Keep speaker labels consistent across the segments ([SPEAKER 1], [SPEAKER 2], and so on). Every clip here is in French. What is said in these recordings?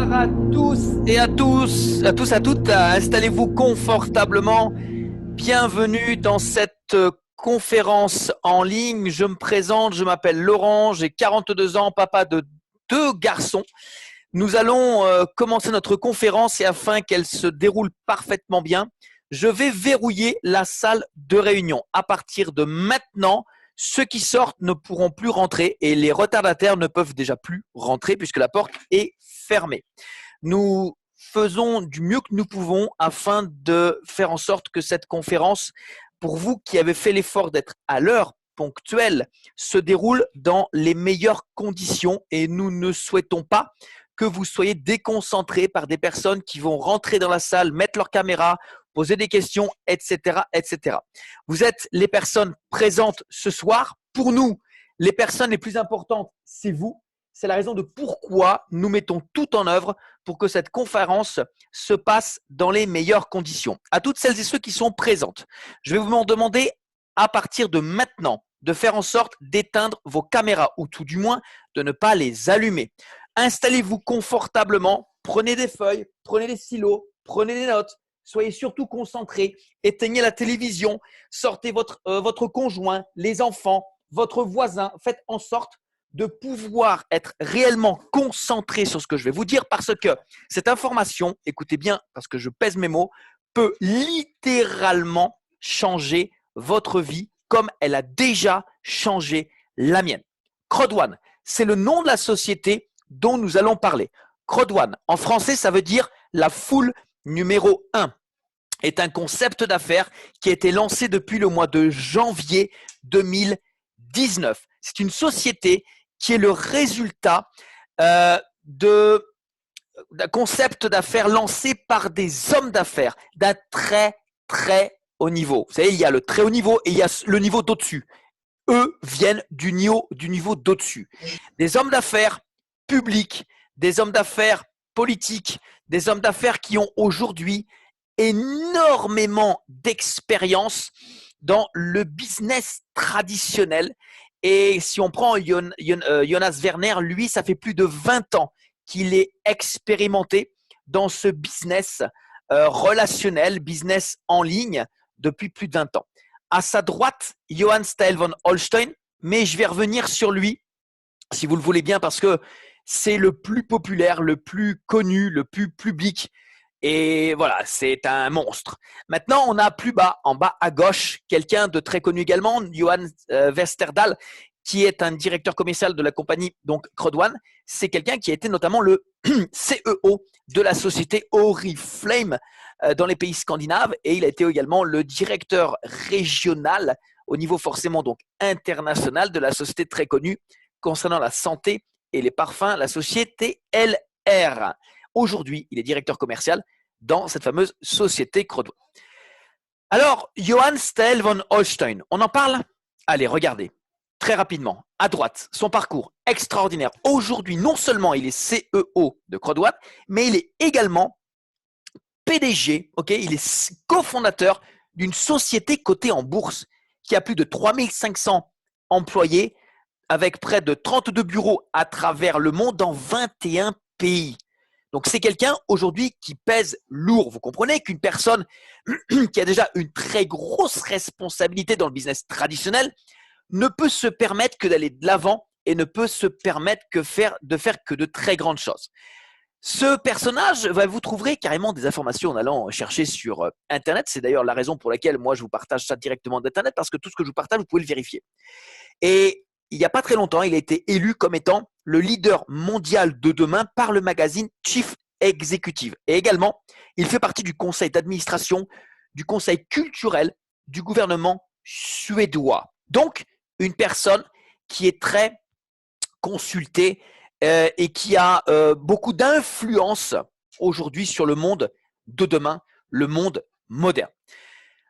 [SPEAKER 1] Bonsoir à tous et à toutes. Installez-vous confortablement. Bienvenue dans cette conférence en ligne. Je me présente, je m'appelle Laurent, j'ai 42 ans, papa de 2 garçons. Nous allons commencer notre conférence et afin qu'elle se déroule parfaitement bien, je vais verrouiller la salle de réunion. À partir de maintenant, ceux qui sortent ne pourront plus rentrer et les retardataires ne peuvent déjà plus rentrer puisque la porte est fermée. Nous faisons du mieux que nous pouvons afin de faire en sorte que cette conférence, pour vous qui avez fait l'effort d'être à l'heure ponctuelle, se déroule dans les meilleures conditions et nous ne souhaitons pas que vous soyez déconcentrés par des personnes qui vont rentrer dans la salle, mettre leur caméra, poser des questions, etc., etc. Vous êtes les personnes présentes ce soir. Pour nous, les personnes les plus importantes, c'est vous. C'est la raison de pourquoi nous mettons tout en œuvre pour que cette conférence se passe dans les meilleures conditions. À toutes celles et ceux qui sont présentes, je vais vous demander à partir de maintenant de faire en sorte d'éteindre vos caméras ou tout du moins de ne pas les allumer. Installez-vous confortablement, prenez des feuilles, prenez des stylos, prenez des notes. Soyez surtout concentrés, éteignez la télévision, sortez votre conjoint, les enfants, votre voisin. Faites en sorte de pouvoir être réellement concentré sur ce que je vais vous dire parce que cette information, écoutez bien parce que je pèse mes mots, peut littéralement changer votre vie comme elle a déjà changé la mienne. Crowd1, c'est le nom de la société dont nous allons parler. Crowd1, en français, ça veut dire la foule numéro 1, est un concept d'affaires qui a été lancé depuis le mois de janvier 2019. C'est une société qui est le résultat d'un concept d'affaires lancé par des hommes d'affaires d'un très, très haut niveau. Vous savez, il y a le très haut niveau et il y a le niveau d'au-dessus. Eux viennent du niveau d'au-dessus. Des hommes d'affaires publics, des hommes d'affaires politiques, des hommes d'affaires qui ont aujourd'hui énormément d'expérience dans le business traditionnel. Et si on prend Jonas Werner, lui, ça fait plus de 20 ans qu'il est expérimenté dans ce business relationnel, business en ligne, depuis plus de 20 ans. À sa droite, Johann Stael von Holstein, mais je vais revenir sur lui, si vous le voulez bien, parce que c'est le plus populaire, le plus connu, le plus public. Et voilà, c'est un monstre. Maintenant, on a plus bas, en bas à gauche, quelqu'un de très connu également, Johan Westerdahl, qui est un directeur commercial de la compagnie donc Crowd1. C'est quelqu'un qui a été notamment le CEO de la société Oriflame dans les pays scandinaves et il a été également le directeur régional au niveau forcément donc international de la société très connue concernant la santé et les parfums, la société LR. Aujourd'hui, il est directeur commercial dans cette fameuse société Crowd1. Alors, Johann Stael von Holstein, on en parle? Allez, regardez, très rapidement, à droite, son parcours extraordinaire. Aujourd'hui, non seulement il est CEO de Crowd1, mais il est également PDG, il est cofondateur d'une société cotée en bourse qui a plus de 3500 employés avec près de 32 bureaux à travers le monde dans 21 pays. Donc, c'est quelqu'un aujourd'hui qui pèse lourd. Vous comprenez qu'une personne qui a déjà une très grosse responsabilité dans le business traditionnel ne peut se permettre que d'aller de l'avant et ne peut se permettre de faire que de très grandes choses. Ce personnage, vous trouverez carrément des informations en allant chercher sur Internet. C'est d'ailleurs la raison pour laquelle moi, je vous partage ça directement d'Internet parce que tout ce que je vous partage, vous pouvez le vérifier. Et il n'y a pas très longtemps, il a été élu comme étant le leader mondial de demain par le magazine Chief Executive. Et également, il fait partie du conseil d'administration, du conseil culturel du gouvernement suédois. Donc, une personne qui est très consultée et qui a beaucoup d'influence aujourd'hui sur le monde de demain, le monde moderne.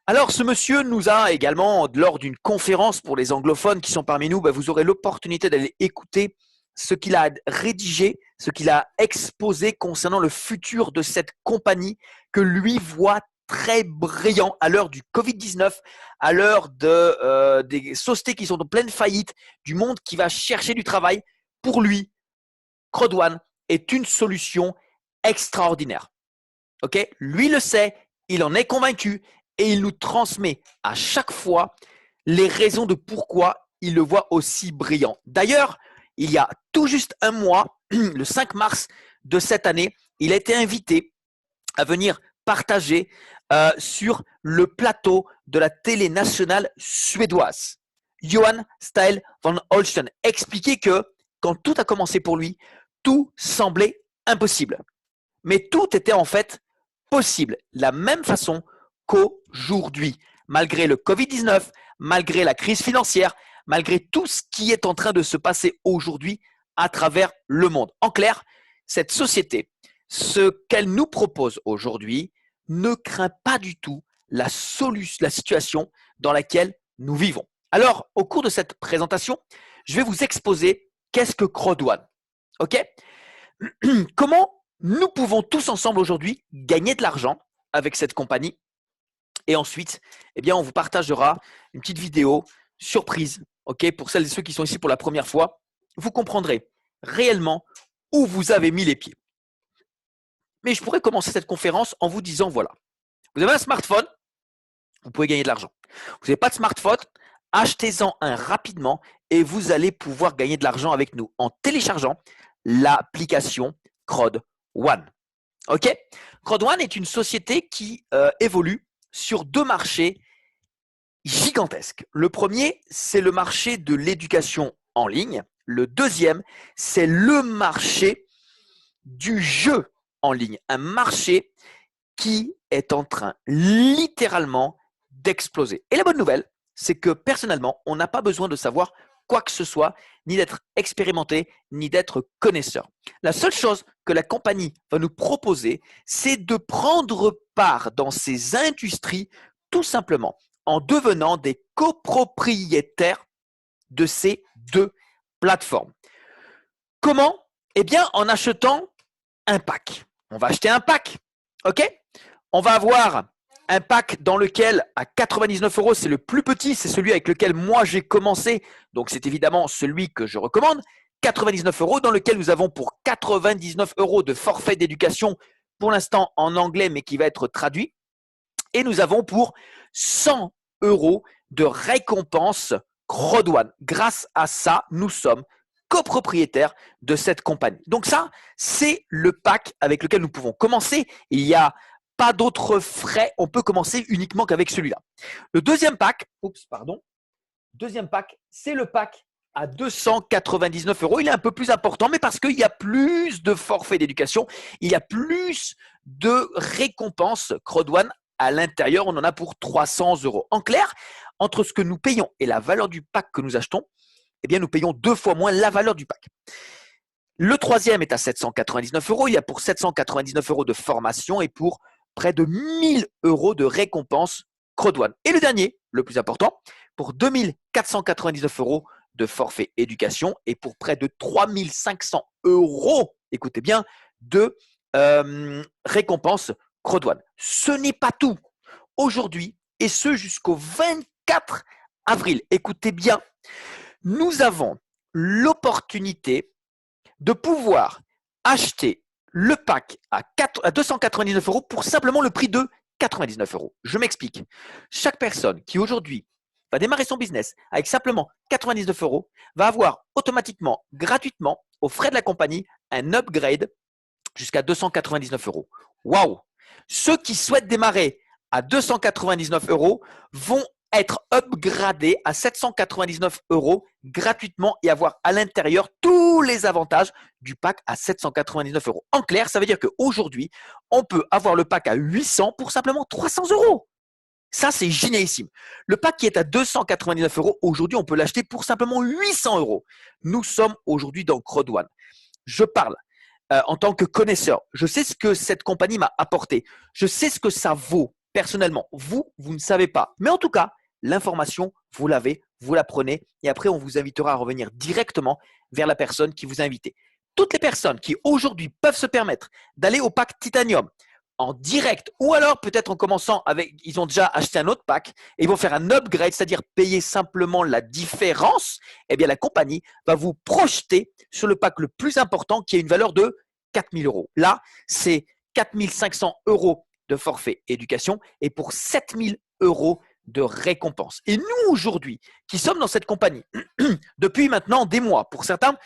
[SPEAKER 1] Alors, ce monsieur nous a également, lors d'une conférence pour les anglophones qui sont parmi nous, vous aurez l'opportunité d'aller écouter ce qu'il a rédigé, ce qu'il a exposé concernant le futur de cette compagnie que lui voit très brillant à l'heure du Covid-19, à l'heure des sociétés qui sont en pleine faillite, du monde qui va chercher du travail. Pour lui, Crowd1 est une solution extraordinaire. Ok? Lui le sait, il en est convaincu et il nous transmet à chaque fois les raisons de pourquoi il le voit aussi brillant. D'ailleurs, il y a tout juste un mois, le 5 mars de cette année, il a été invité à venir partager sur le plateau de la télé nationale suédoise. Johan Style van Holsten expliquait que quand tout a commencé pour lui, tout semblait impossible. Mais tout était en fait possible, de la même façon qu'aujourd'hui. Malgré le Covid-19, malgré la crise financière, malgré tout ce qui est en train de se passer aujourd'hui à travers le monde. En clair, cette société, ce qu'elle nous propose aujourd'hui, ne craint pas du tout la situation dans laquelle nous vivons. Alors, au cours de cette présentation, je vais vous exposer qu'est-ce que Crowd1. Ok? Comment nous pouvons tous ensemble aujourd'hui gagner de l'argent avec cette compagnie. Et ensuite, eh bien, on vous partagera une petite vidéo surprise. Ok? Pour celles et ceux qui sont ici pour la première fois, vous comprendrez réellement où vous avez mis les pieds. Mais je pourrais commencer cette conférence en vous disant, voilà, vous avez un smartphone, vous pouvez gagner de l'argent. Vous n'avez pas de smartphone, achetez-en un rapidement et vous allez pouvoir gagner de l'argent avec nous en téléchargeant l'application Crowd1. Ok? Crowd1 est une société qui évolue sur deux marchés gigantesques. Le premier, c'est le marché de l'éducation en ligne. Le deuxième, c'est le marché du jeu en ligne. Un marché qui est en train littéralement d'exploser. Et la bonne nouvelle, c'est que personnellement, on n'a pas besoin de savoir quoi que ce soit, ni d'être expérimenté, ni d'être connaisseur. La seule chose que la compagnie va nous proposer, c'est de prendre part dans ces industries tout simplement en devenant des copropriétaires de ces deux plateformes. Comment? Eh bien, en achetant un pack. On va acheter un pack. OK? On va avoir un pack dans lequel, à 99 €, c'est le plus petit, c'est celui avec lequel moi j'ai commencé. Donc, c'est évidemment celui que je recommande. 99 € dans lequel nous avons pour 99 € de forfait d'éducation, pour l'instant en anglais, mais qui va être traduit. Et nous avons pour 100 € de récompense Crowd1. Grâce à ça, nous sommes copropriétaires de cette compagnie. Donc ça, c'est le pack avec lequel nous pouvons commencer. Il n'y a pas d'autres frais. On peut commencer uniquement qu'avec celui-là. Le deuxième pack, c'est le pack à 299 €. Il est un peu plus important, mais parce qu'il y a plus de forfaits d'éducation, il y a plus de récompenses Crowd1 à l'intérieur. On en a pour 300 €. En clair, entre ce que nous payons et la valeur du pack que nous achetons, eh bien, nous payons 2 fois moins la valeur du pack. Le troisième est à 799 €. Il y a pour 799 € de formation et pour près de 1000 € de récompense Crowd1. Et le dernier, le plus important, pour 2499 € de forfait éducation et pour près de 3500 €, écoutez bien, de récompense Crowd1. Ce n'est pas tout. Aujourd'hui, et ce jusqu'au 24 avril, écoutez bien, nous avons l'opportunité de pouvoir acheter le pack à 299 € pour simplement le prix de 99 €. Je m'explique. Chaque personne qui aujourd'hui va démarrer son business avec simplement 99 € va avoir automatiquement, gratuitement, aux frais de la compagnie, un upgrade jusqu'à 299 €. Waouh! Ceux qui souhaitent démarrer à 299 € vont être upgradés à 799 € gratuitement et avoir à l'intérieur tous les avantages du pack à 799 €. En clair, ça veut dire qu'aujourd'hui, on peut avoir le pack à 800 pour simplement 300 €. Ça, c'est génialissime. Le pack qui est à 299 €, aujourd'hui, on peut l'acheter pour simplement 800 €. Nous sommes aujourd'hui dans Crowd1. Je parle en tant que connaisseur. Je sais ce que cette compagnie m'a apporté. Je sais ce que ça vaut personnellement. Vous ne savez pas. Mais en tout cas, l'information, vous l'avez, vous la prenez et après, on vous invitera à revenir directement vers la personne qui vous a invité. Toutes les personnes qui aujourd'hui peuvent se permettre d'aller au pack Titanium en direct ou alors peut-être en commençant avec, ils ont déjà acheté un autre pack et ils vont faire un upgrade, c'est-à-dire payer simplement la différence, eh bien la compagnie va vous projeter sur le pack le plus important qui a une valeur de 4 000 euros. Là, c'est 4 500 euros de forfait éducation et pour 7 000 euros de récompense. Et nous, aujourd'hui, qui sommes dans cette compagnie, depuis maintenant des mois, pour certains,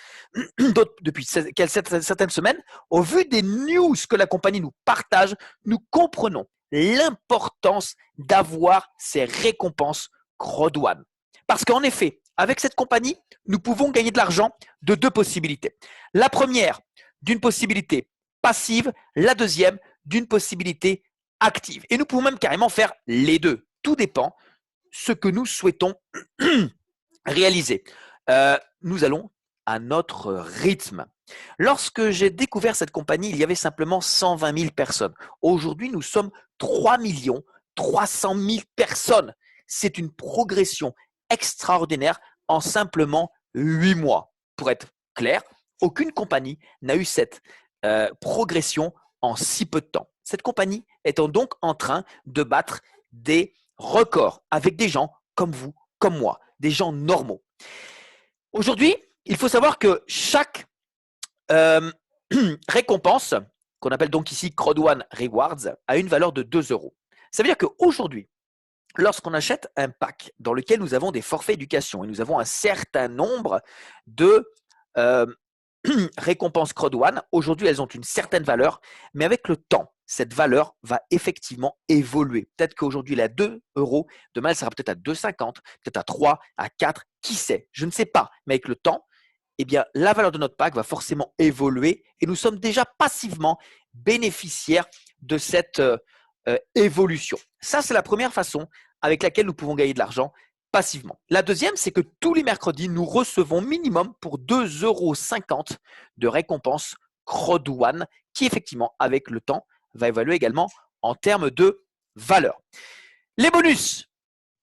[SPEAKER 1] d'autres depuis certaines semaines, au vu des news que la compagnie nous partage, nous comprenons l'importance d'avoir ces récompenses Crodouane. Parce qu'en effet, avec cette compagnie, nous pouvons gagner de l'argent de deux possibilités. La première, d'une possibilité passive, la deuxième, d'une possibilité active. Et nous pouvons même carrément faire les deux. Tout dépend ce que nous souhaitons réaliser. Nous allons à notre rythme. Lorsque j'ai découvert cette compagnie, il y avait simplement 120 000 personnes. Aujourd'hui, nous sommes 3 300 000 personnes. C'est une progression extraordinaire en simplement 8 mois. Pour être clair, aucune compagnie n'a eu cette progression en si peu de temps. Cette compagnie est donc en train de battre des records avec des gens comme vous, comme moi, des gens normaux. Aujourd'hui, il faut savoir que chaque récompense, qu'on appelle donc ici Crodouane Rewards, a une valeur de 2 euros. Ça veut dire qu'aujourd'hui, lorsqu'on achète un pack dans lequel nous avons des forfaits éducation et nous avons un certain nombre de récompenses Crodouane, aujourd'hui elles ont une certaine valeur, mais avec le temps, cette valeur va effectivement évoluer. Peut-être qu'aujourd'hui, elle est à 2 euros, demain, elle sera peut-être à 2,50, peut-être à 3, à 4, qui sait, je ne sais pas. Mais avec le temps, eh bien, la valeur de notre pack va forcément évoluer et nous sommes déjà passivement bénéficiaires de cette évolution. Ça, c'est la première façon avec laquelle nous pouvons gagner de l'argent passivement. La deuxième, c'est que tous les mercredis, nous recevons minimum pour 2,50 euros de récompense Crodouane qui, effectivement, avec le temps, va évaluer également en termes de valeur. Les bonus,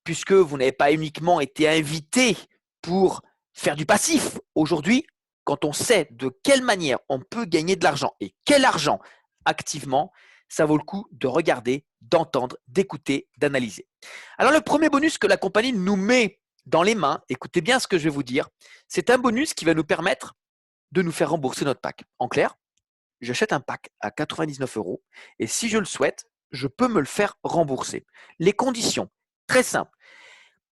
[SPEAKER 1] puisque vous n'avez pas uniquement été invité pour faire du passif. Aujourd'hui, quand on sait de quelle manière on peut gagner de l'argent et quel argent activement, ça vaut le coup de regarder, d'entendre, d'écouter, d'analyser. Alors le premier bonus que la compagnie nous met dans les mains, écoutez bien ce que je vais vous dire, c'est un bonus qui va nous permettre de nous faire rembourser notre pack. En clair, j'achète un pack à 99 euros et si je le souhaite, je peux me le faire rembourser. Les conditions, très simples.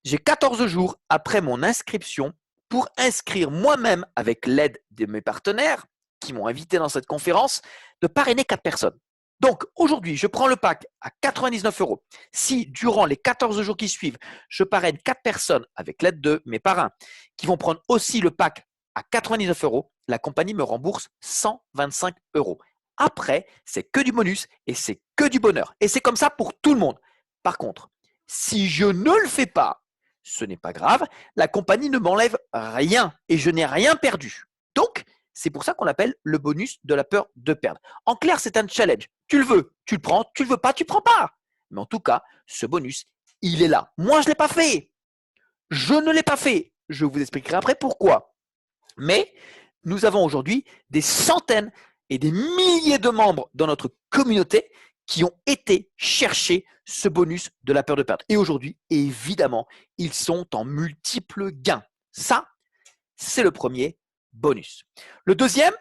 [SPEAKER 1] J'ai 14 jours après mon inscription pour inscrire moi-même, avec l'aide de mes partenaires qui m'ont invité dans cette conférence, de parrainer 4 personnes. Donc aujourd'hui, je prends le pack à 99 euros. Si durant les 14 jours qui suivent, je parraine 4 personnes avec l'aide de mes parrains qui vont prendre aussi le pack à 99 euros, la compagnie me rembourse 125 euros. Après, c'est que du bonus et c'est que du bonheur. Et c'est comme ça pour tout le monde. Par contre, si je ne le fais pas, ce n'est pas grave, la compagnie ne m'enlève rien et je n'ai rien perdu. Donc, c'est pour ça qu'on l'appelle le bonus de la peur de perdre. En clair, c'est un challenge. Tu le veux, tu le prends, tu le veux pas, tu ne prends pas. Mais en tout cas, ce bonus, il est là. Moi, je ne l'ai pas fait. Je ne l'ai pas fait. Je vous expliquerai après pourquoi. Mais nous avons aujourd'hui des centaines et des milliers de membres dans notre communauté qui ont été chercher ce bonus de la peur de perdre. Et aujourd'hui, évidemment, ils sont en multiples gains. Ça, c'est le premier bonus. Le deuxième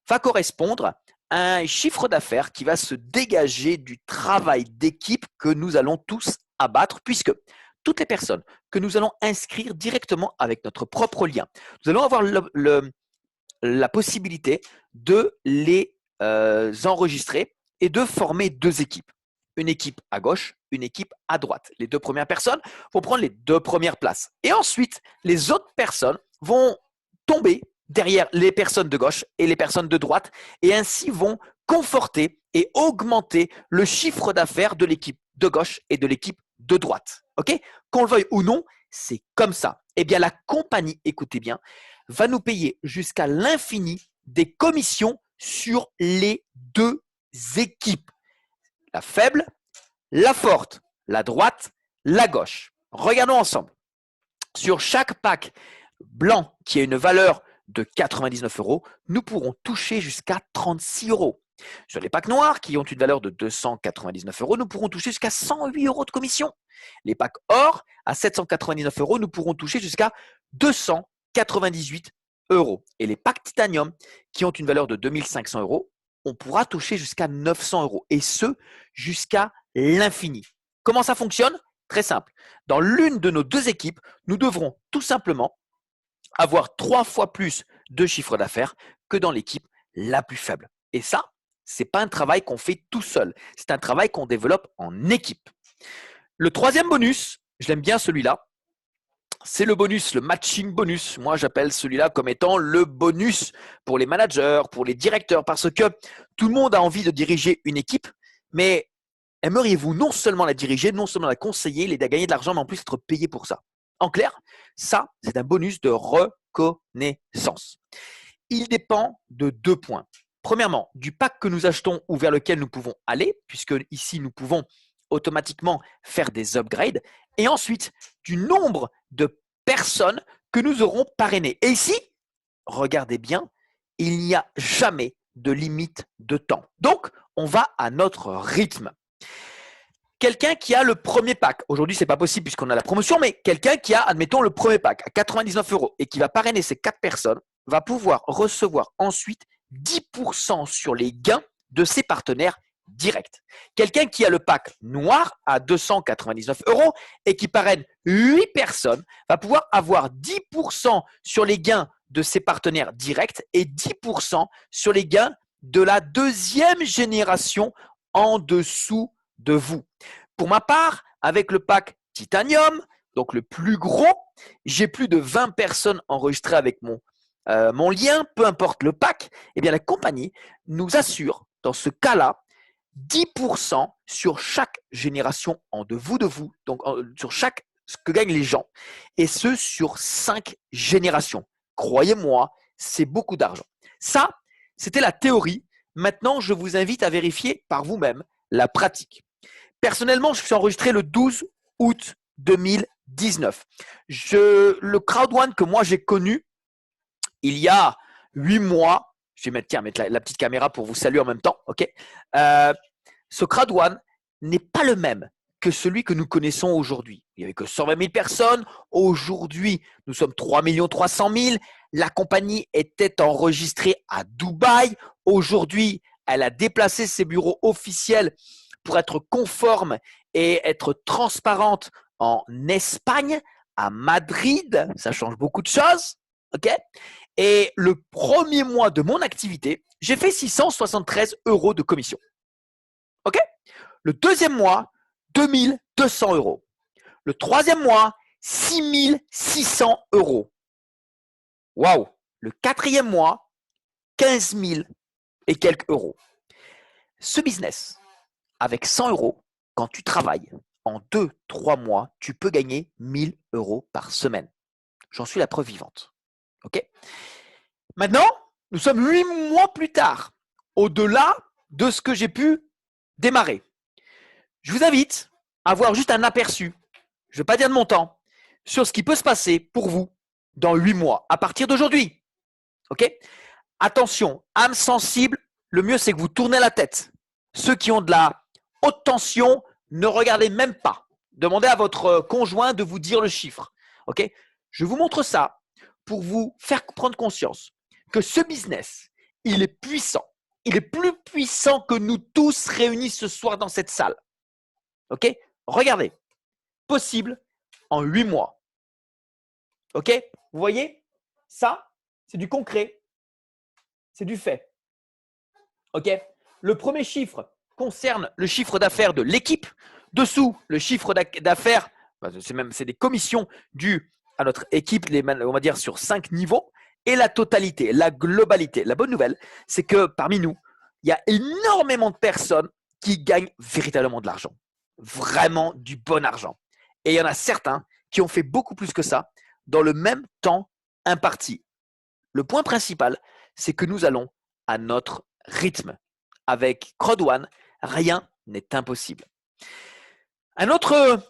[SPEAKER 1] va correspondre à un chiffre d'affaires qui va se dégager du travail d'équipe que nous allons tous abattre, puisque toutes les personnes que nous allons inscrire directement avec notre propre lien, nous allons avoir la possibilité de les enregistrer et de former 2 équipes. Une équipe à gauche, une équipe à droite. Les 2 premières personnes vont prendre les 2 premières places. Et ensuite, les autres personnes vont tomber derrière les personnes de gauche et les personnes de droite et ainsi vont conforter et augmenter le chiffre d'affaires de l'équipe de gauche et de l'équipe de droite. Ok ? Qu'on le veuille ou non, c'est comme ça. Eh bien, la compagnie, écoutez bien, va nous payer jusqu'à l'infini des commissions sur les 2 équipes. La faible, la forte, la droite, la gauche. Regardons ensemble. Sur chaque pack blanc qui a une valeur de 99 euros, nous pourrons toucher jusqu'à 36 euros. Sur les packs noirs qui ont une valeur de 299 euros, nous pourrons toucher jusqu'à 108 euros de commission. Les packs or à 799 euros, nous pourrons toucher jusqu'à 298 euros. Et les packs titanium qui ont une valeur de 2500 euros, on pourra toucher jusqu'à 900 euros et ce, jusqu'à l'infini. Comment ça fonctionne? Très simple. Dans l'une de nos deux équipes, nous devrons tout simplement avoir 3 fois plus de chiffre d'affaires que dans l'équipe la plus faible. Et ça, ce n'est pas un travail qu'on fait tout seul. C'est un travail qu'on développe en équipe. Le troisième bonus, je l'aime bien celui-là, c'est le bonus, le matching bonus. Moi, j'appelle celui-là comme étant le bonus pour les managers, pour les directeurs, parce que tout le monde a envie de diriger une équipe, mais aimeriez-vous non seulement la diriger, non seulement la conseiller, l'aider à gagner de l'argent, mais en plus être payé pour ça? En clair, ça, c'est un bonus de reconnaissance. Il dépend de 2 points. Premièrement, du pack que nous achetons ou vers lequel nous pouvons aller, puisque ici, nous pouvons automatiquement faire des upgrades. Et ensuite, du nombre de personnes que nous aurons parrainées. Et ici, regardez bien, il n'y a jamais de limite de temps. Donc, on va à notre rythme. Quelqu'un qui a le premier pack, aujourd'hui ce n'est pas possible puisqu'on a la promotion, mais quelqu'un qui a, admettons, le premier pack à 99 euros et qui va parrainer ces 4 personnes, va pouvoir recevoir ensuite 10% sur les gains de ses partenaires directs. Quelqu'un qui a le pack noir à 299 euros et qui parraine 8 personnes va pouvoir avoir 10% sur les gains de ses partenaires directs et 10% sur les gains de la deuxième génération en dessous de vous. Pour ma part, avec le pack Titanium, donc le plus gros, j'ai plus de 20 personnes enregistrées avec mon lien, peu importe le pack. Eh bien, la compagnie nous assure, dans ce cas-là, 10% sur chaque génération en de vous, donc sur chaque ce que gagnent les gens, et ce sur 5 générations. Croyez-moi, c'est beaucoup d'argent. Ça, c'était la théorie. Maintenant, je vous invite à vérifier par vous-même la pratique. Personnellement, je suis enregistré le 12 août 2019. Le crowd one que moi j'ai connu il y a 8 mois, je vais mettre la petite caméra pour vous saluer en même temps, ok. Ce crowd one n'est pas le même que celui que nous connaissons aujourd'hui. Il n'y avait que 120 000 personnes. Aujourd'hui, nous sommes 3 300 000. La compagnie était enregistrée à Dubaï. Aujourd'hui, elle a déplacé ses bureaux officiels pour être conforme et être transparente en Espagne, à Madrid. Ça change beaucoup de choses. Okay, et le premier mois de mon activité, j'ai fait 673 euros de commission. Ok. Le deuxième mois, 2200 euros. Le troisième mois, 6600 euros. Waouh! Le quatrième mois, 15 000 et quelques euros. Ce business, avec 100 euros, quand tu travailles en 2-3 mois, tu peux gagner 1000 euros par semaine. J'en suis la preuve vivante. Ok. Maintenant, nous sommes 8 mois plus tard, au-delà de ce que j'ai pu démarrer. Je vous invite à avoir juste un aperçu, je ne vais pas dire de montant, sur ce qui peut se passer pour vous dans 8 mois, à partir d'aujourd'hui. Ok. Attention, âme sensible, le mieux c'est que vous tournez la tête. Ceux qui ont de la haute tension, ne regardez même pas. Demandez à votre conjoint de vous dire le chiffre. Ok. Je vous montre ça pour vous faire prendre conscience que ce business, il est puissant. Il est plus puissant que nous tous réunis ce soir dans cette salle. Ok. Regardez. Possible en 8 mois. Ok. Vous voyez, ça, c'est du concret. C'est du fait. Ok. Le premier chiffre concerne le chiffre d'affaires de l'équipe. Dessous, le chiffre d'affaires, c'est des commissions dues à notre équipe, on va dire sur 5 niveaux, et la totalité, la globalité. La bonne nouvelle, c'est que parmi nous, il y a énormément de personnes qui gagnent véritablement de l'argent. Vraiment du bon argent. Et il y en a certains qui ont fait beaucoup plus que ça dans le même temps imparti. Le point principal, c'est que nous allons à notre rythme. Avec Crowd1, rien n'est impossible. Un autre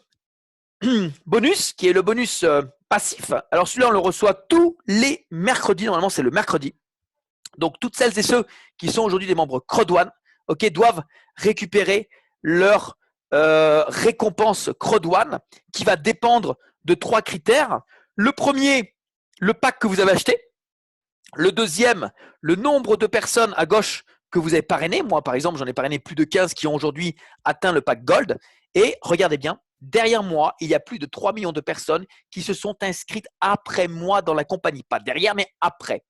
[SPEAKER 1] bonus, qui est le bonus passif. Alors celui-là, on le reçoit tous les mercredis. Normalement, c'est le mercredi. Donc, toutes celles et ceux qui sont aujourd'hui des membres Crowd1, okay, doivent récupérer leur récompense Crowd1 qui va dépendre de 3 critères. Le premier, le pack que vous avez acheté. Le deuxième, le nombre de personnes à gauche que vous avez parrainé. Moi, par exemple, j'en ai parrainé plus de 15 qui ont aujourd'hui atteint le pack Gold. Et regardez bien, derrière moi, il y a plus de 3 millions de personnes qui se sont inscrites après moi dans la compagnie. Pas derrière, mais après.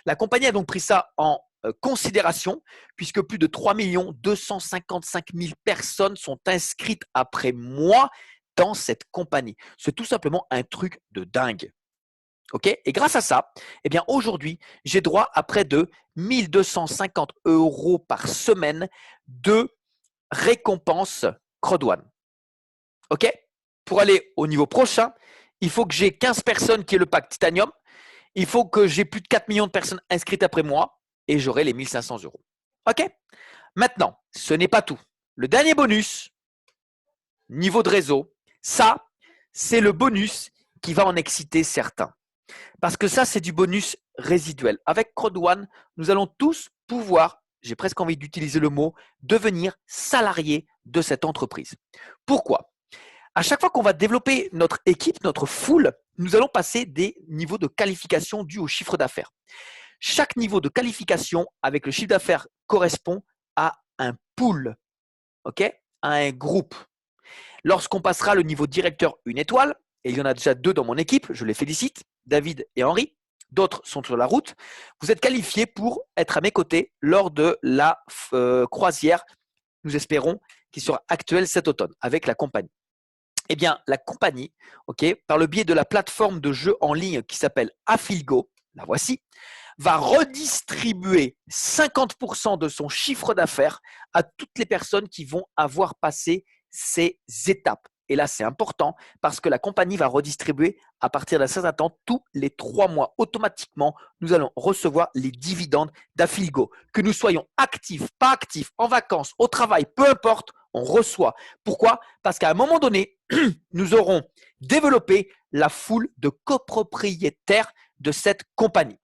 [SPEAKER 1] La compagnie a donc pris ça en considération puisque plus de 3 255 000 personnes sont inscrites après moi dans cette compagnie. C'est tout simplement un truc de dingue. Okay, et grâce à ça, eh bien aujourd'hui, j'ai droit à près de 1 250 € par semaine de récompense Crowd1. OK? Pour aller au niveau prochain, il faut que j'ai 15 personnes qui aient le pack Titanium. Il faut que j'ai plus de 4 millions de personnes inscrites après moi et j'aurai les 1 500 €. OK? Maintenant, ce n'est pas tout. Le dernier bonus, niveau de réseau, ça, c'est le bonus qui va en exciter certains. Parce que ça, c'est du bonus résiduel. Avec Crowd1, nous allons tous pouvoir, j'ai presque envie d'utiliser le mot, devenir salariés de cette entreprise. Pourquoi? À chaque fois qu'on va développer notre équipe, notre foule, nous allons passer des niveaux de qualification dus au chiffre d'affaires. Chaque niveau de qualification avec le chiffre d'affaires correspond à un pool, ok, à un groupe. Lorsqu'on passera le niveau directeur 1 étoile, et il y en a déjà 2 dans mon équipe, je les félicite, David et Henri, d'autres sont sur la route, vous êtes qualifiés pour être à mes côtés lors de la croisière, nous espérons, qui sera actuelle cet automne avec la compagnie. Eh bien, la compagnie, ok, par le biais de la plateforme de jeu en ligne qui s'appelle Affilgo, la voici, va redistribuer 50% de son chiffre d'affaires à toutes les personnes qui vont avoir passé ces étapes. Et là, c'est important parce que la compagnie va redistribuer à partir d'un certain temps tous les 3 mois. Automatiquement, nous allons recevoir les dividendes d'Affilgo. Que nous soyons actifs, pas actifs, en vacances, au travail, peu importe, on reçoit. Pourquoi? Parce qu'à un moment donné, nous aurons développé la foule de copropriétaires de cette compagnie.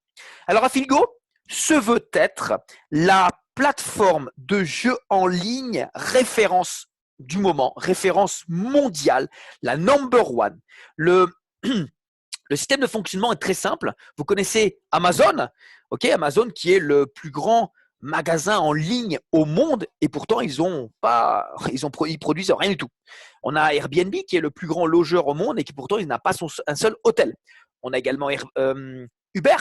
[SPEAKER 1] Alors, Affilgo se veut être la plateforme de jeu en ligne référence du moment, référence mondiale, la number one. Le système de fonctionnement est très simple. Vous connaissez Amazon, ok, Amazon qui est le plus grand magasin en ligne au monde et pourtant ils produisent rien du tout. On a Airbnb qui est le plus grand logeur au monde et qui pourtant il n'a pas un seul hôtel. On a également Uber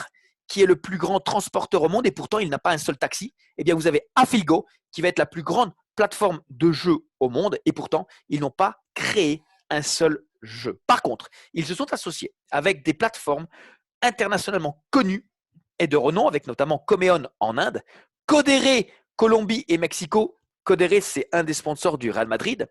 [SPEAKER 1] qui est le plus grand transporteur au monde et pourtant il n'a pas un seul taxi. Eh bien vous avez Affilgo qui va être la plus grande plateforme de jeu au monde et pourtant ils n'ont pas créé un seul jeu. Par contre, ils se sont associés avec des plateformes internationalement connues et de renom, avec notamment Comeon en Inde, Codere, Colombie et Mexico. Codere, c'est un des sponsors du Real Madrid.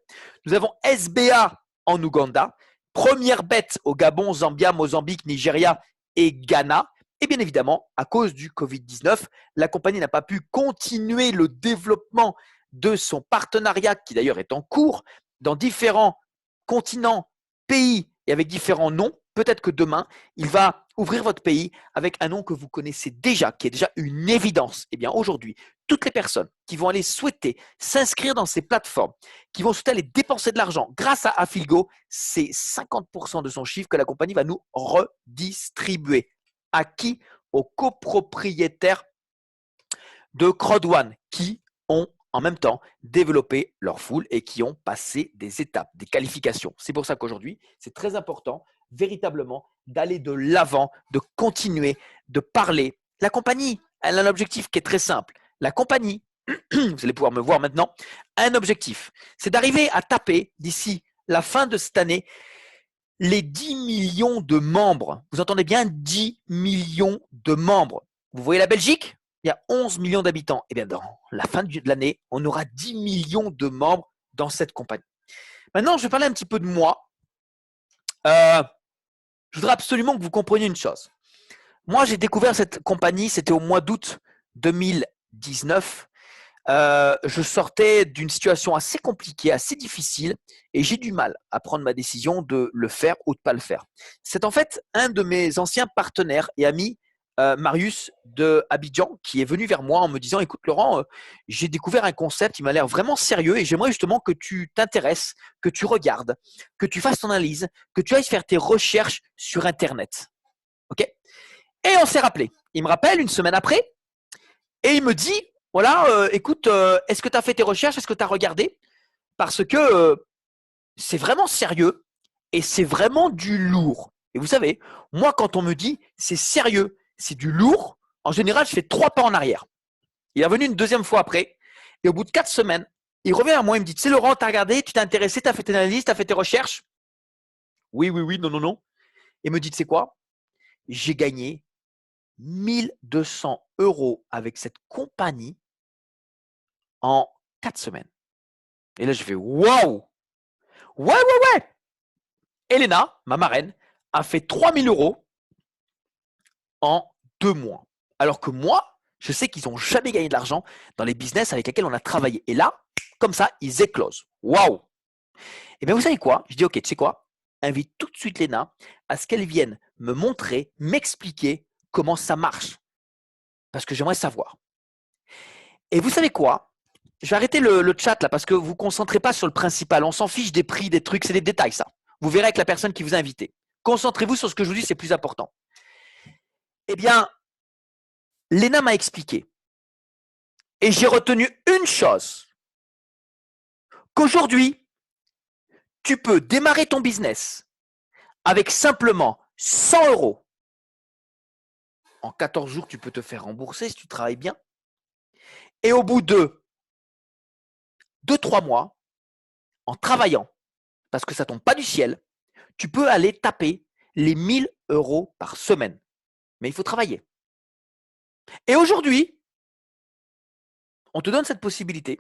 [SPEAKER 1] Nous avons SBA en Ouganda, Première Bet au Gabon, Zambia, Mozambique, Nigeria et Ghana. Et bien évidemment, à cause du Covid-19, la compagnie n'a pas pu continuer le développement de son partenariat, qui d'ailleurs est en cours, dans différents continents, pays et avec différents noms. Peut-être que demain, il va ouvrir votre pays avec un nom que vous connaissez déjà, qui est déjà une évidence. Eh bien, aujourd'hui, toutes les personnes qui vont aller souhaiter s'inscrire dans ces plateformes, qui vont souhaiter aller dépenser de l'argent grâce à Affilgo, c'est 50% de son chiffre que la compagnie va nous redistribuer. À qui? Aux copropriétaires de Crowd1 qui ont en même temps développé leur foule et qui ont passé des étapes, des qualifications. C'est pour ça qu'aujourd'hui, c'est très important véritablement d'aller de l'avant, de continuer, de parler. La compagnie, elle a un objectif qui est très simple. La compagnie, vous allez pouvoir me voir maintenant, a un objectif. C'est d'arriver à taper d'ici la fin de cette année les 10 millions de membres. Vous entendez bien, 10 millions de membres. Vous voyez la Belgique? Il y a 11 millions d'habitants. Et bien, dans la fin de l'année, on aura 10 millions de membres dans cette compagnie. Maintenant, je vais parler un petit peu de moi. Je voudrais absolument que vous compreniez une chose. Moi, j'ai découvert cette compagnie, c'était au mois d'août 2019. Je sortais d'une situation assez compliquée, assez difficile, et j'ai du mal à prendre ma décision de le faire ou de ne pas le faire. C'est en fait un de mes anciens partenaires et amis, Marius de Abidjan, qui est venu vers moi en me disant « Écoute Laurent, j'ai découvert un concept, il m'a l'air vraiment sérieux et j'aimerais justement que tu t'intéresses, que tu regardes, que tu fasses ton analyse, que tu ailles faire tes recherches sur Internet. » Ok ? Et on s'est rappelé. Il me rappelle une semaine après et il me dit Voilà, écoute, est-ce que tu as fait tes recherches? Est-ce que tu as regardé? Parce que c'est vraiment sérieux et c'est vraiment du lourd. Et vous savez, moi, quand on me dit c'est sérieux, c'est du lourd, en général, je fais 3 pas en arrière. Il est revenu une deuxième fois après. Et au bout de 4 semaines, il revient à moi, il me dit, tu sais Laurent, tu as regardé, tu t'es intéressé, tu as fait tes analyses, tu as fait tes recherches? Oui, oui, oui, non, non, non. Il me dit, tu sais quoi? J'ai gagné 1 200 € avec cette compagnie en 4 semaines. Et là, je fais, waouh! Ouais, ouais, ouais! Elena, ma marraine, a fait 3 000 € en 2 mois. Alors que moi, je sais qu'ils n'ont jamais gagné de l'argent dans les business avec lesquels on a travaillé. Et là, comme ça, ils éclosent. Waouh! Et bien, vous savez quoi? Je dis, ok, tu sais quoi? Invite tout de suite Léna à ce qu'elle vienne me montrer, m'expliquer comment ça marche. Parce que j'aimerais savoir. Et vous savez quoi? Je vais arrêter le chat là parce que vous ne concentrez pas sur le principal. On s'en fiche des prix, des trucs, c'est des détails ça. Vous verrez avec la personne qui vous a invité. Concentrez-vous sur ce que je vous dis, c'est plus important. Eh bien, Léna m'a expliqué. Et j'ai retenu une chose. Qu'aujourd'hui, tu peux démarrer ton business avec simplement 100 €. En 14 jours, tu peux te faire rembourser si tu travailles bien. Et au bout de 2-3 mois, en travaillant, parce que ça tombe pas du ciel, tu peux aller taper les 1 000 € par semaine. Mais il faut travailler. Et aujourd'hui, on te donne cette possibilité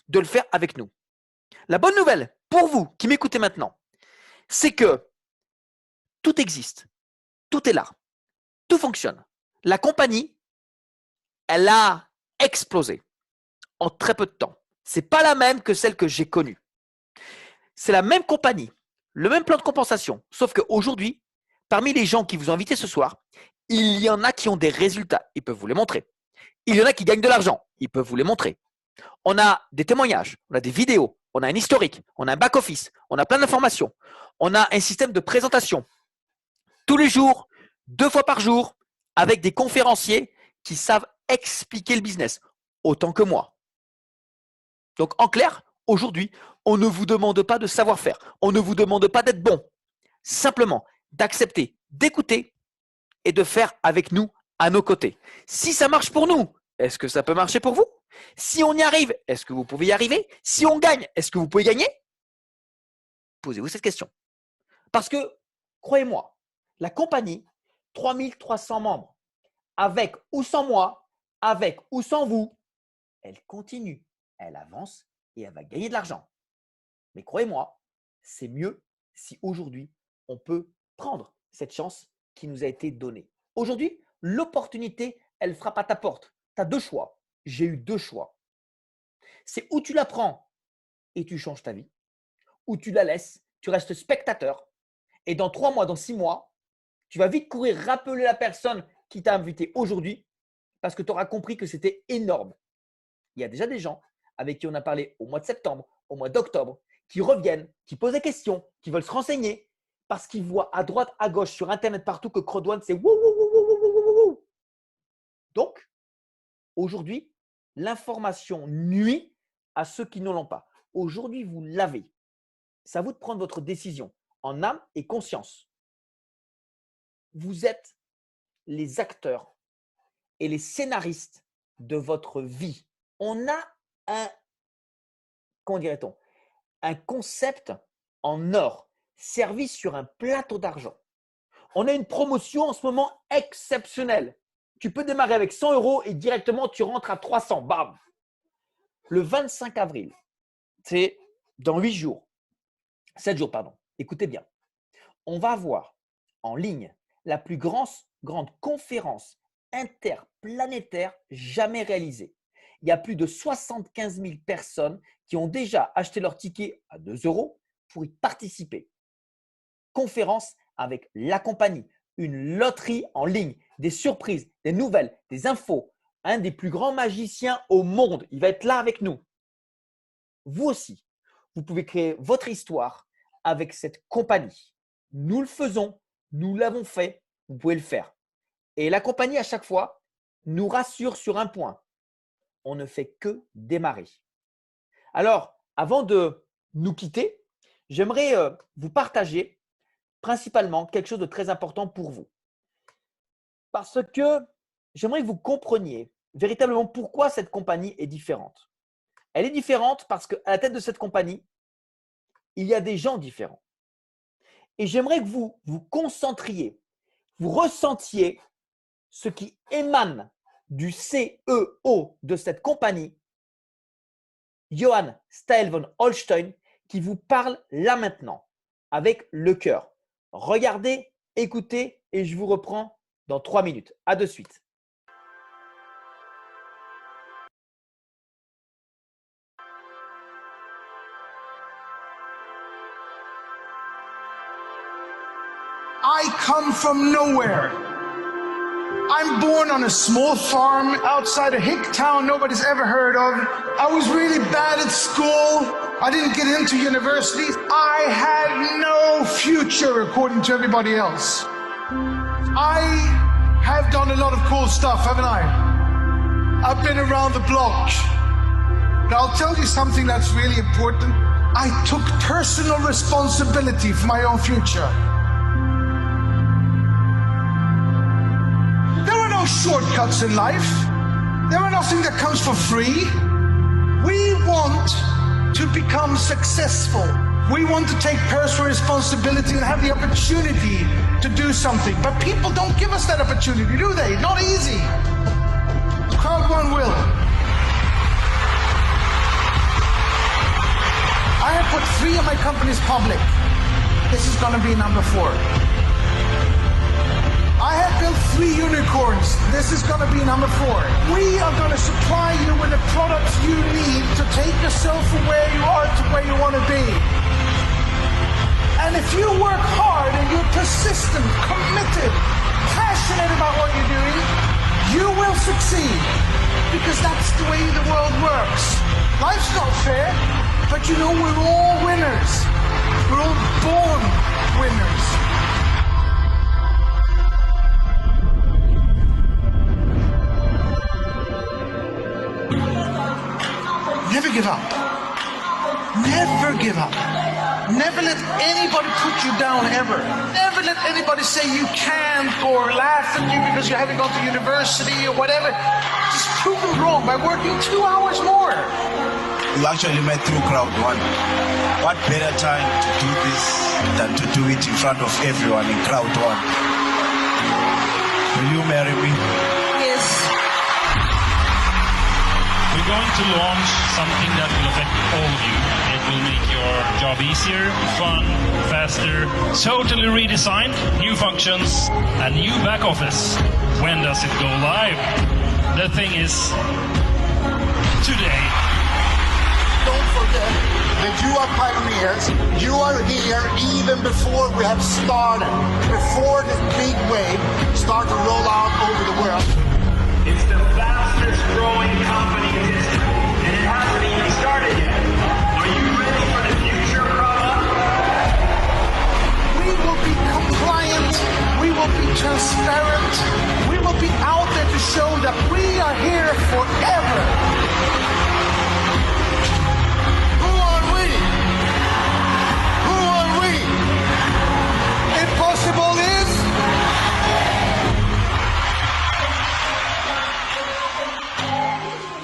[SPEAKER 1] de le faire avec nous. La bonne nouvelle pour vous qui m'écoutez maintenant, c'est que tout existe, tout est là, tout fonctionne. La compagnie, elle a explosé en très peu de temps. C'est pas la même que celle que j'ai connue. C'est la même compagnie, le même plan de compensation, sauf qu'aujourd'hui, parmi les gens qui vous ont invité ce soir, il y en a qui ont des résultats, ils peuvent vous les montrer. Il y en a qui gagnent de l'argent, ils peuvent vous les montrer. On a des témoignages, on a des vidéos, on a un historique, on a un back-office, on a plein d'informations, on a un système de présentation tous les jours, 2 fois par jour, avec des conférenciers qui savent expliquer le business, autant que moi. Donc en clair, aujourd'hui, on ne vous demande pas de savoir-faire, on ne vous demande pas d'être bon, simplement d'accepter, d'écouter et de faire avec nous à nos côtés. Si ça marche pour nous, est-ce que ça peut marcher pour vous? Si on y arrive, est-ce que vous pouvez y arriver? Si on gagne, est-ce que vous pouvez gagner? Posez-vous cette question. Parce que, croyez-moi, la compagnie, 3300 membres, avec ou sans moi, avec ou sans vous, elle continue, elle avance et elle va gagner de l'argent. Mais croyez-moi, c'est mieux si aujourd'hui, on peut prendre cette chance qui nous a été donnée. Aujourd'hui, l'opportunité, elle frappe à ta porte. Tu as 2 choix. J'ai eu 2 choix. C'est où tu la prends et tu changes ta vie, ou tu la laisses, tu restes spectateur, et dans 3 mois, dans 6 mois, tu vas vite courir rappeler la personne qui t'a invité aujourd'hui parce que tu auras compris que c'était énorme. Il y a déjà des gens avec qui on a parlé au mois de septembre, au mois d'octobre, qui reviennent, qui posent des questions, qui veulent se renseigner parce qu'ils voient à droite, à gauche, sur Internet, partout que Crowd1, c'est wouh, wouh, wouh, wouh, wouh, wouh, wouh. Donc, aujourd'hui, l'information nuit à ceux qui ne l'ont pas. Aujourd'hui, vous l'avez. C'est à vous de prendre votre décision en âme et conscience. Vous êtes les acteurs et les scénaristes de votre vie. On a un, comment dirait-on, un concept en or, servi sur un plateau d'argent. On a une promotion en ce moment exceptionnelle. Tu peux démarrer avec 100 € et directement tu rentres à 300. Bam. Le 25 avril, c'est dans 8 jours, 7 jours, pardon. Écoutez bien. On va avoir en ligne la plus grande conférence interplanétaire jamais réalisée. Il y a plus de 75 000 personnes qui ont déjà acheté leur ticket à 2 € pour y participer. Conférence avec la compagnie, une loterie en ligne, des surprises, des nouvelles, des infos. Un des plus grands magiciens au monde, il va être là avec nous. Vous aussi, vous pouvez créer votre histoire avec cette compagnie. Nous le faisons, nous l'avons fait, vous pouvez le faire. Et la compagnie, à chaque fois, nous rassure sur un point. on ne fait que démarrer. Alors, avant de nous quitter, j'aimerais vous partager principalement quelque chose de très important pour vous. Parce que j'aimerais que vous compreniez véritablement pourquoi cette compagnie est différente. Elle est différente parce qu'à la tête de cette compagnie, il y a des gens différents. Et j'aimerais que vous vous concentriez, vous ressentiez ce qui émane du CEO de cette compagnie, Johann Staël von Holstein, qui vous parle là maintenant, avec le cœur. Regardez, écoutez et je vous reprends dans 3 minutes. À de suite.
[SPEAKER 2] I come from nowhere. I'm born on a small farm outside a hick town nobody's ever heard of. I was really bad at school. I didn't get into university. I had no future according to everybody else. I have done a lot of cool stuff, haven't I? I've been around the block. But I'll tell you something that's really important. I took personal responsibility for my own future. There are no shortcuts in life. There are nothing that comes for free. We want to become successful. We want to take personal responsibility and have the opportunity to do something. But people don't give us that opportunity, do they? Not easy. Crowd One will. I have put 3 of my companies public. This is going to be number 4. I have built 3 unicorns. This is going to be number 4. We are going to supply you with the products you need to take yourself from where you are to where you want to be. And if you work hard and you're persistent, committed, passionate about what you're doing, you will succeed. Because that's the way the world works. Life's not fair, but you know we're all winners. We're all born winners. Never give up. Never give up. Never let anybody put you down, ever. Never let anybody say you can't or laugh at you because you haven't gone to university or whatever. Just prove them wrong by working 2 hours more.
[SPEAKER 3] You actually met through Crowd One. What better time to do this than to do it in front of everyone in Crowd One? Will you marry me?
[SPEAKER 4] Yes.
[SPEAKER 5] We're going to launch something that will affect all of you. It will make your job easier, fun, faster, totally redesigned, new functions, and new back office. When does it go live? The thing is, today.
[SPEAKER 6] Don't forget that you are pioneers. You are here even before we have started, before this big wave start to roll out over the world.
[SPEAKER 7] It's the fastest growing company in history, and it hasn't even started yet. Are you ready for the future, Prabha?
[SPEAKER 2] We will be compliant. We will be transparent. We will be out there to show that we are here forever. Who are we? Who are we? Impossible is.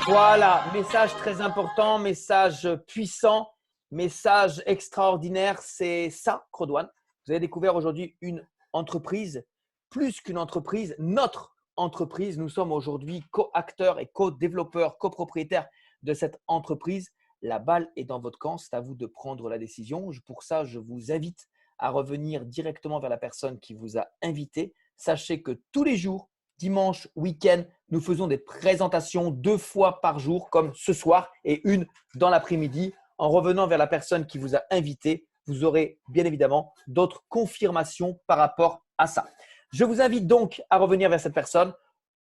[SPEAKER 1] Voilà, message très important, message puissant, message extraordinaire. C'est ça, Crowd One. Vous avez découvert aujourd'hui une entreprise, plus qu'une entreprise, notre entreprise. Nous sommes aujourd'hui co-acteurs et co-développeurs, copropriétaires de cette entreprise. La balle est dans votre camp, c'est à vous de prendre la décision. Pour ça, je vous invite à revenir directement vers la personne qui vous a invité. Sachez que tous les jours, dimanche, week-end, nous faisons des présentations 2 fois par jour, comme ce soir, et une dans l'après-midi. En revenant vers la personne qui vous a invité, vous aurez bien évidemment d'autres confirmations par rapport à ça. Je vous invite donc à revenir vers cette personne.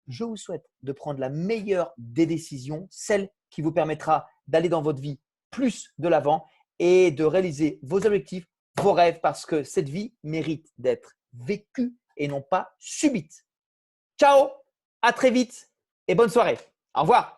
[SPEAKER 1] Je vous souhaite de prendre la meilleure des décisions, celle qui vous permettra d'aller dans votre vie plus de l'avant et de réaliser vos objectifs, vos rêves, parce que cette vie mérite d'être vécue et non pas subite. Ciao, à très vite et bonne soirée. Au revoir.